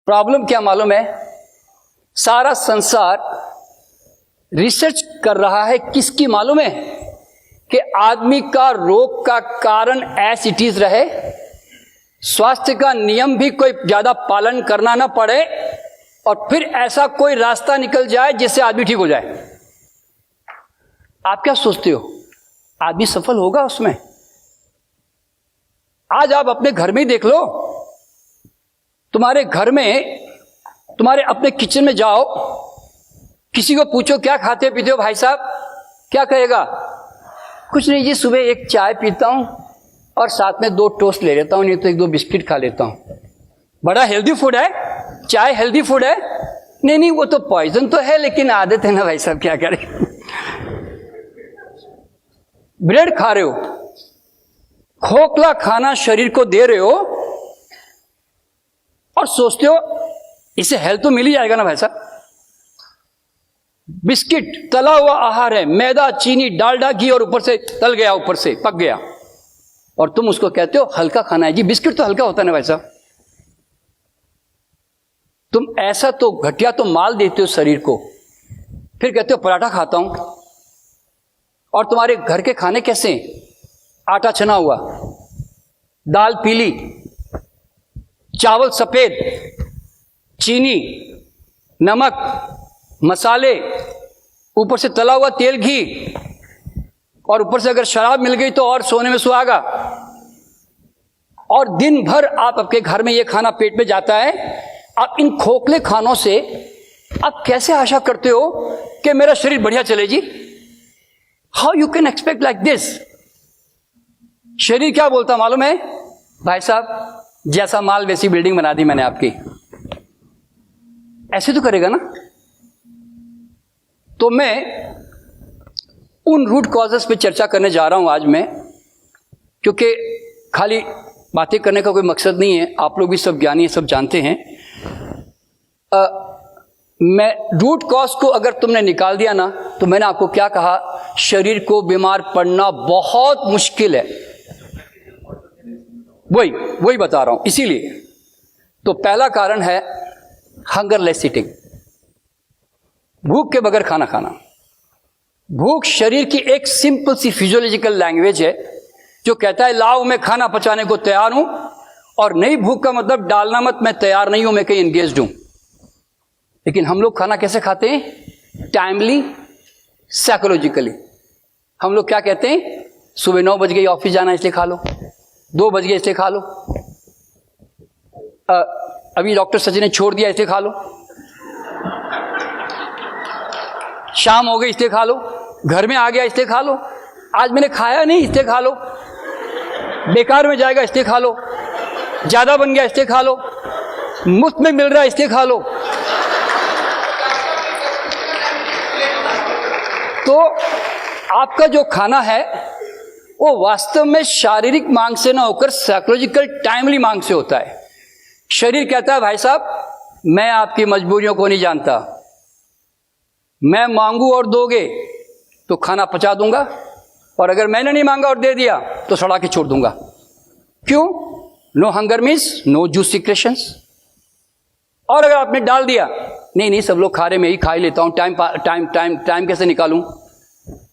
Problem क्या मालूम है? सारा संसार रिसर्च कर रहा है किसकी मालूम है? कि आदमी का रोग का कारण एज इट इज रहे, स्वास्थ्य का नियम भी कोई ज्यादा पालन करना ना पड़े, और फिर ऐसा कोई रास्ता निकल जाए जिससे आदमी ठीक हो जाए। आप क्या सोचते हो, आदमी सफल होगा उसमें? आज आप अपने घर में ही देख लो। तुम्हारे घर में, तुम्हारे अपने किचन में जाओ, किसी को पूछो क्या खाते पीते हो भाई साहब, क्या कहेगा? कुछ नहीं जी, सुबह एक चाय पीता हूं और साथ में 2 टोस्ट ले लेता हूं, नहीं तो 1-2 बिस्किट खा लेता हूं। बड़ा हेल्दी फूड है, चाय हेल्दी फूड है। नहीं वो तो पॉइजन तो है, लेकिन आदत है ना भाई साहब, क्या करें। ब्रेड खा रहे हो, खोखला खाना शरीर को दे रहे हो और सोचते हो इससे हेल्थ तो मिल ही जाएगा ना भाई साहब। बिस्किट तला हुआ आहार है, मैदा, चीनी, डालडा, घी, और ऊपर से तल गया, ऊपर से पक गया, और तुम उसको कहते हो हल्का खाना है। जी बिस्किट तो हल्का होता है ना भाई साहब। तुम ऐसा तो घटिया तो माल देते हो शरीर को, फिर कहते हो पराठा खाता हूं। और तुम्हारे घर के खाने कैसे? आटा छना हुआ, दाल पीली, चावल सफेद, चीनी, नमक, मसाले, ऊपर से तला हुआ तेल, घी, और ऊपर से अगर शराब मिल गई तो और सोने में सुहागा। और दिन भर आप आपके घर में ये खाना पेट में जाता है। आप इन खोखले खानों से आप कैसे आशा करते हो कि मेरा शरीर बढ़िया चले जी? How you can expect like this? शरीर क्या बोलता मालूम है? भाई साहब जैसा माल वैसी बिल्डिंग बना दी मैंने आपकी। ऐसे तो करेगा ना। तो मैं उन रूट कॉजेस पे चर्चा करने जा रहा हूं आज मैं, क्योंकि खाली बातें करने का कोई मकसद नहीं है। आप लोग भी सब ज्ञानी हैं, सब जानते हैं। मैं रूट कॉज को अगर तुमने निकाल दिया ना, तो मैंने आपको क्या कहा, शरीर को बीमार पड़ना बहुत मुश्किल है। वही बता रहा हूं। इसीलिए तो पहला कारण है हंगरलेस ईटिंग, भूख के बगैर खाना खाना। भूख शरीर की एक सिंपल सी फिजियोलॉजिकल लैंग्वेज है जो कहता है लाओ मैं खाना पचाने को तैयार हूं, और नहीं भूख का मतलब डालना मत, मैं तैयार नहीं हूं, मैं कहीं एंगेज्ड हूं। लेकिन हम लोग खाना कैसे खाते हैं? Timely, psychologically. हम लोग क्या कहते हैं? सुबह 9 बज गई, ऑफिस जाना इसलिए खा लो, 2 बज गए इसलिए खा लो, अभी डॉक्टर सचिन ने छोड़ दिया इसलिए खा लो, शाम हो गई इसलिए खा लो, घर में आ गया इसलिए खा लो, आज मैंने खाया नहीं इसलिए खा लो, बेकार में जाएगा इसलिए खा लो, ज्यादा बन गया इसलिए खा लो, मुफ्त में मिल रहा है इसलिए खा लो। तो आपका जो खाना है वो वास्तव में शारीरिक मांग से ना होकर साइकोलॉजिकल टाइमली मांग से होता है। शरीर कहता है भाई साहब मैं आपकी मजबूरियों को नहीं जानता, मैं मांगू और दोगे तो खाना पचा दूंगा, और अगर मैंने नहीं मांगा और दे दिया तो सड़ा के छोड़ दूंगा। क्यों? No hunger means no juice secretions. और अगर आपने डाल दिया नहीं सब लोग खा रहे, मैं ही खा ही लेता हूं, टाइम कैसे निकालूं,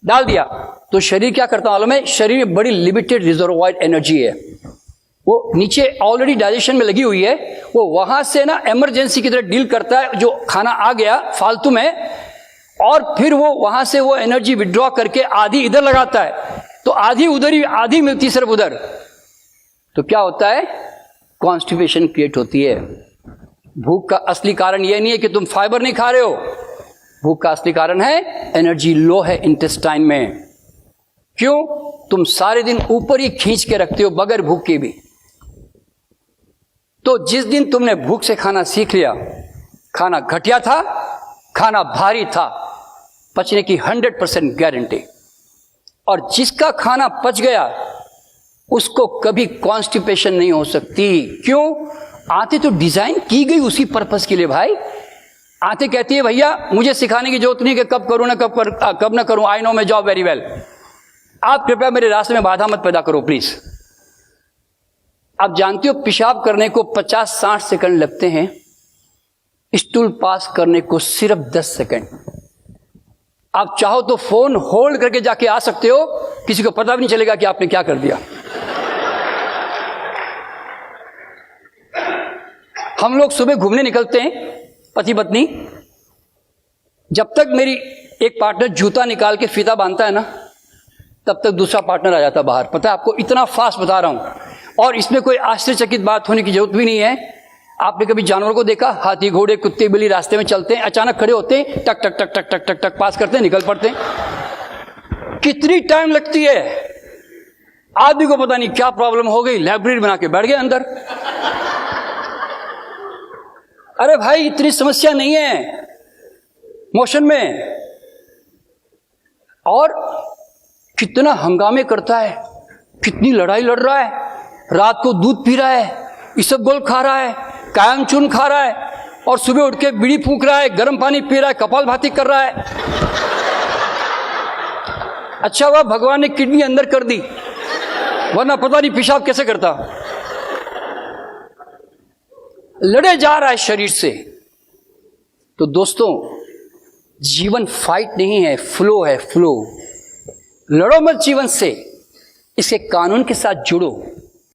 डाल दिया, तो शरीर क्या करता मालूम है? शरीर में बड़ी लिमिटेड रिजर्वॉयर एनर्जी है, वो नीचे ऑलरेडी डाइजेशन में लगी हुई है, वो वहां से ना इमरजेंसी की तरह डील करता है जो खाना आ गया फालतू में, और फिर वो वहां से वो एनर्जी विड्रॉ करके आधी इधर लगाता है, तो आधी उधर ही, आधी मिलती सिर्फ उधर। तो क्या होता है? कॉन्स्टिपेशन क्रिएट होती है। भूख का असली कारण यह नहीं है कि तुम फाइबर नहीं खा रहे हो, भूख का असली कारण है एनर्जी लो है इंटेस्टाइन में। क्यों? तुम सारे दिन ऊपर ही खींच के रखते हो बगैर भूख के भी। तो जिस दिन तुमने भूख से खाना सीख लिया, खाना घटिया था, खाना भारी था, पचने की 100% गारंटी। और जिसका खाना पच गया उसको कभी कॉन्स्टिपेशन नहीं हो सकती। क्यों? आंतें तो डिजाइन की गई उसी पर्पस के लिए भाई। आंतें कहती है भैया मुझे सिखाने की जरूरत नहीं कि कब करूं ना कब ना करूं, I know my job very well, आप कृपया मेरे रास्ते में बाधा मत पैदा करो प्लीज। आप जानते हो पेशाब करने को 50-60 सेकंड लगते हैं, स्टूल पास करने को सिर्फ 10 सेकंड। आप चाहो तो फोन होल्ड करके जाके आ सकते हो, किसी को पता भी नहीं चलेगा कि आपने क्या कर दिया। हम लोग सुबह घूमने निकलते हैं पति पत्नी, जब तक मेरी एक पार्टनर जूता निकाल के फीता बांधता है ना, तब तक दूसरा पार्टनर आ जाता बाहर। पता है आपको, इतना फास्ट बता रहा हूं। और इसमें कोई आश्चर्यचकित बात होने की जरूरत भी नहीं है। आपने कभी जानवरों को देखा, हाथी घोड़े कुत्ते बिल्ली रास्ते में चलते हैं, अचानक खड़े होते हैं, टक टक टक टक टक टक टक पास करते हैं, निकल पड़ते हैं। कितनी टाइम लगती है, आदमी को पता नहीं क्या प्रॉब्लम हो गई, लाइब्रेरी बना के बैठ गए अंदर। अरे भाई इतनी समस्या नहीं है मोशन में। और कितना हंगामे करता है, कितनी लड़ाई लड़ रहा है, रात को दूध पी रहा है, इसबगोल खा रहा है, कायम चूर्ण खा रहा है, और सुबह उठ के बीड़ी फूंक रहा है, गर्म पानी पी रहा है, कपालभाति कर रहा है। अच्छा हुआ भगवान ने किडनी अंदर कर दी, वरना पता नहीं पेशाब कैसे करता। लड़े जा रहा है शरीर से। तो दोस्तों, जीवन फाइट नहीं है, फ्लो है, फ्लो। लड़ो मत जीवन से, इसके कानून के साथ जुड़ो।